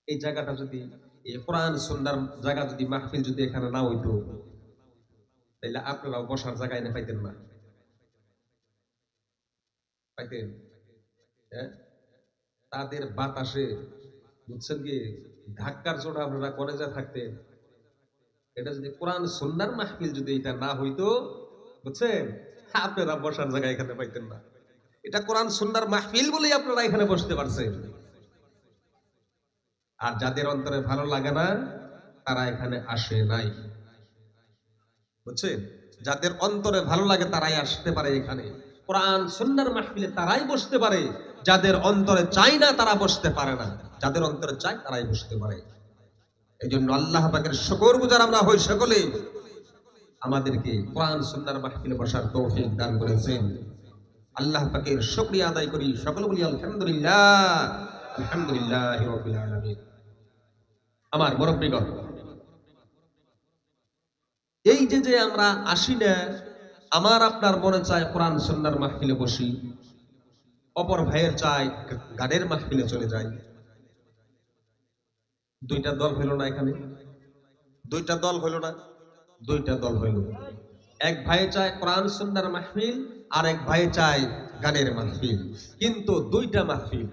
এই জায়গাটা যদি এই কোরআন সুন্নাহর জায়গা যদি মাহফিল যদি এখানে না হইতো তাহলে আপনারাও বসার জায়গা এনে পাইতেন না, পাইতেন? হ্যাঁ, তাদের বাতাসে, বুঝছেন কি, ধাক্কার জোড়া আপনারা কলেজে থাকতেন। এটা যদি কোরআন সুন্নাহর মাহফিল যদি এটা না হইতো, বুঝছেন, আপনারা বসার জায়গা এখানে পাইতেন না। এটা কোরআন সুন্নাহর মাহফিল বলেই আপনারা এখানে বসতে পারছেন। আর যাদের অন্তরে ভালো লাগে না তারা এখানে আসে নাই, বুঝছেন? যাদের অন্তরে ভালো লাগে তারাই আসতে পারে এখানে, কোরআন সুন্নাহর মাহফিলে তারাই বসতে পারে। যাদের অন্তরে চাই না তারা বসতে পারে না, যাদের অন্তরে চাই তারাই বসতে পারে। এই জন্য আল্লাহ পাকের শুকরগুজার আমরা হই সকলে, আমাদেরকে কোরআন সুন্নাহর মাহফিলে বসার তৌফিক দান করেছেন। আল্লাহ পাকের শুকরিয়া আদায় করি, সকলে বলি আলহামদুলিল্লাহ, আলহামদুলিল্লাহি রাব্বিল আলামিন। আমার মুরব্বিগণ, এই যে যে আমরা আসি না, আমার আপনার মনে চায় কোরআন সুন্নাহর মাহফিলে বসি, অপর ভাইয়ের চায় গানের মাহফিলে চলে যাই। দুইটা দল হইল না এখানে? দুইটা দল হইল না? দুইটা দল হইল। এক ভাই চায় কোরআন সুন্নাহর মাহফিল, আর এক ভাই চায় গানের মাহফিল। কিন্তু দুইটা মাহফিল,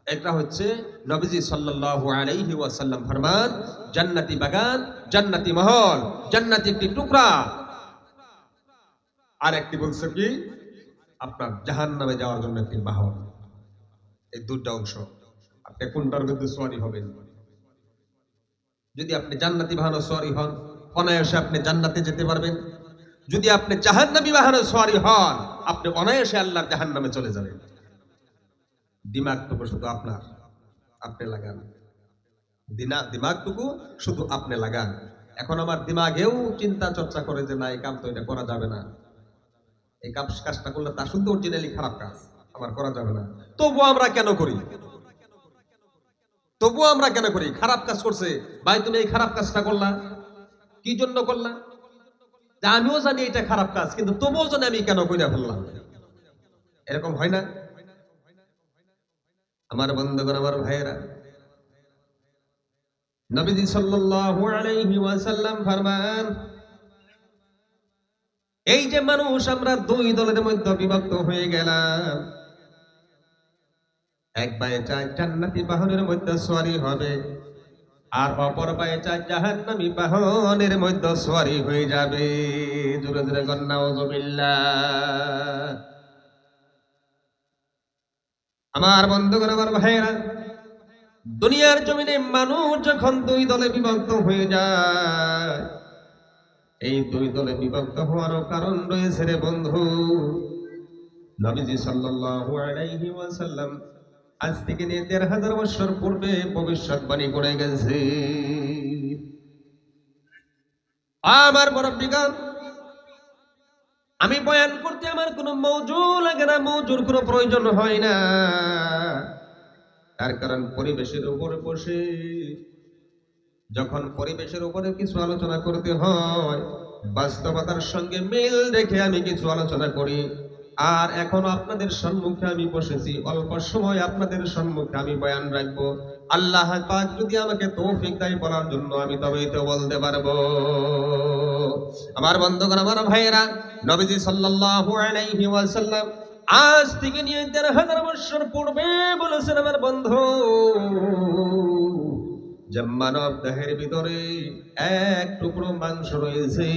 একটা হচ্ছে নবীজি সাল্লাল্লাহু আলাইহি ওয়াসাল্লাম ফরমান, জান্নাতি বাগান, জান্নাতি মহল, জান্নাতি একটি টুকরা। আর একটি বলছে কি, আপনার জাহান্নামে যাওয়ার জন্য একটি বাহন। এই দুটো অংশ, আপনি কোনটার মধ্যে সওয়ারি হবেন? যদি আপনি জান্নাতি বাহনে সওয়ারি হন, অনায়াসে আপনি জান্নাতে যেতে পারবেন। যদি আপনি জাহান্নামী বাহনে সওয়ারি হন, আপনি অনায়াসে আল্লাহর জাহান্নামে চলে যাবেন। দিমাগটুকু শুধু আপনার, আপনি লাগান। দিমাগটুকু শুধু আপনি লাগান। এখন আমার দিমাগেও চিন্তা চর্চা করে যে না, এই কাম তো এটা করা যাবে না, এই কাজটা করলে তা শুধু অরিজিনালি খারাপ কাজ, আমার করা যাবে না। তবুও আমরা কেন করি? তবুও আমরা কেন করি? খারাপ কাজ করছে, ভাই তুমি এই খারাপ কাজটা করলা, কি জন্য করলা? যে আমিও জানি এটা খারাপ কাজ, কিন্তু তবুও জানি আমি কেন কইরা ফেললাম। এরকম হয় না? আমার বন্ধুগণ, আমার ভাইয়েরা, নবীজি সাল্লাল্লাহু আলাইহি ওয়াসাল্লাম ফরমান, এই যে মানুষ আমরা দুই দলের মধ্যে বিভক্ত হয়ে গেলাম, এক ভাই চায় জান্নাতি বাহনের মধ্যে সওয়ারি হবে, আর অপর ভাই চায় জাহান্নামী বাহনের মধ্যে সওয়ারি হয়ে যাবে। জোরে জোরে কন নাউযুবিল্লাহ। আমার বন্ধুগণ, আমার ভাইয়েরা, দুনিয়ার জমিনে মানুষ যখন দুই দলে বিভক্ত হয়ে যায়, এই দুই দলে বিভক্ত হওয়ারও কারণ রয়েছে রে বন্ধু। নবীজি সাল্লাল্লাহু আলাইহি ওয়াসাল্লাম আজ থেকে নিয়ে ১৩,০০০ বছর পূর্বে ভবিষ্যৎবাণী করে গেছে। আমার মুরব্বিগণ, আমি বয়ান করতে আমার কোনো মওজু লাগে না, মওজুর কোনো প্রয়োজন হয় না। তার কারণ পরিবেশের উপরে বসে যখন পরিবেশের উপরে কিছু আলোচনা করতে হয়, বাস্তবতার সঙ্গে মিল রেখে আমি কিছু আলোচনা করি। আর এখন আপনাদের সম্মুখে আমি বসেছি, অল্প সময় আপনাদের সম্মুখে আমি বয়ান রাখবো। আল্লাহ পাক যদি আমাকে তৌফিক দেয় বলার জন্য, আমি তবেই তো বলতে পারবো। আমার বন্ধুগণ, আমার ভাইয়েরা, নবীজি সাল্লাল্লাহু আলাইহি ওয়াসাল্লাম আজ থেকে নিয়ে ১৩,০০০ বছর পূর্বে বলেছেন, আমার বন্ধু, যে মানব দেহের ভিতরে এক টুকরো মাংস রয়েছে,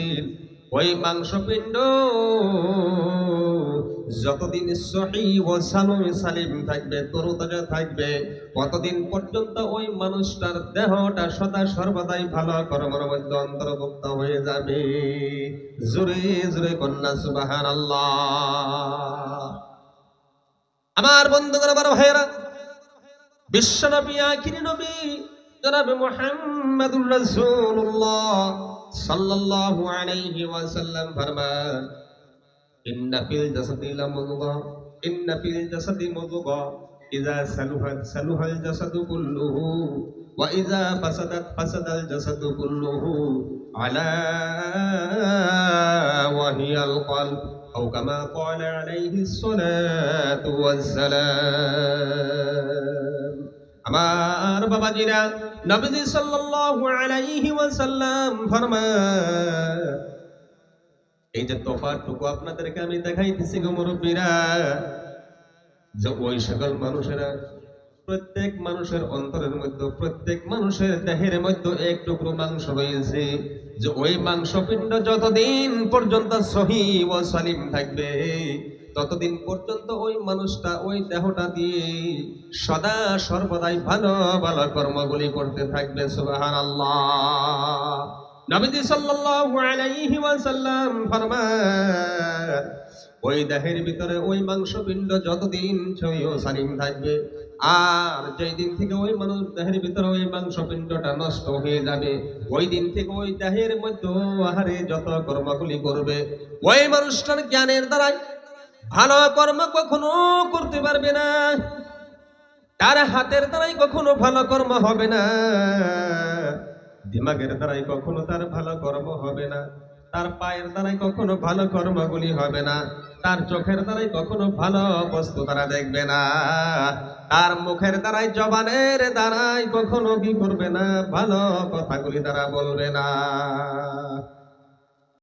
ওই মাংসপিণ্ড যতদিন সহিহ ও সালিম থাকবে, তরতাজা থাকবে, ততদিন পর্যন্ত ওই মানুষটার দেহটা সদা সর্বদাই ভালো কর্মের মধ্যে অন্তর্ভুক্ত হয়ে যাবে। জোরে জোরে কন্যা সুবহানাল্লাহ। আমার বন্ধুগণ, আমার ভাইয়েরা, বিশ্বনবী, আখিরি নবী জনাব মুহাম্মদুর রাসূলুল্লাহ সাল্লাল্লাহু আলাইহি ওয়াসাল্লাম ফরমান, ইন্না ফিল জাসাদি লামুদগা, ইন্না ফিল জাসাদি মুদগা, ইযা সালুহাত সালুহাল জাসাদু কুল্লুহু, ওয়া ইযা ফাসাদাত ফাসাদাল জাসাদু কুল্লুহু, আলা ওয়া হিয়াল কলব, আও কামা ক্বালা আলাইহিস সালাতু ওয়াস সালাম। আমার বাবাজিরা, নবীজি সাল্লাল্লাহু আলাইহি ওয়াসাল্লাম ফরমান, এই যে তফাৎটুকু আপনাদেরকে আমি দেখাইতেছি গো মুরব্বীরা, যে ওই সকল মানুষেরা, প্রত্যেক মানুষের অন্তরের মধ্যে, প্রত্যেক মানুষের দেহের মধ্যে এক টুকরো মাংস রয়েছে, যে ওই মাংসপিণ্ড যতদিন পর্যন্ত সহিহ ও সালিম থাকবে, ততদিন পর্যন্ত ওই মানুষটা ওই দেহটা দিয়ে সদা সর্বদাই ভালো ভালো কর্মগুলি করতে থাকবে। সুবহানাল্লাহ। নবীজি সাল্লাল্লাহু আলাইহি ওয়াসাল্লাম ফরমান, ওই দেহের ভিতরে ওই মাংসপিণ্ড যতদিন সহিহ ও সালিম থাকবে, আর যেই দিন থেকে ওই মানুষ দেহের ভিতরে ওই মাংসপিণ্ডটা নষ্ট হয়ে যাবে, ওই দিন থেকে ওই দেহের মধ্যে আহারে যত কর্মগুলি করবে, ওই মানুষটার জ্ঞানের দ্বারাই ভালো কর্ম কখনো করতে পারবে না, তার হাতের দ্বারাই কখনো ভালো কর্ম হবে না, দিমাগের দ্বারাই কখনো তার ভালো কর্ম হবে না, তার পায়ের দ্বারাই কখনো ভালো কর্মগুলি হবে না, তার চোখের দ্বারাই কখনো ভালো বস্তু তারা দেখবে না, তার মুখের দ্বারাই, জবানের দ্বারাই কখনো কি করবে না, ভালো কথাগুলি তারা বলবে না।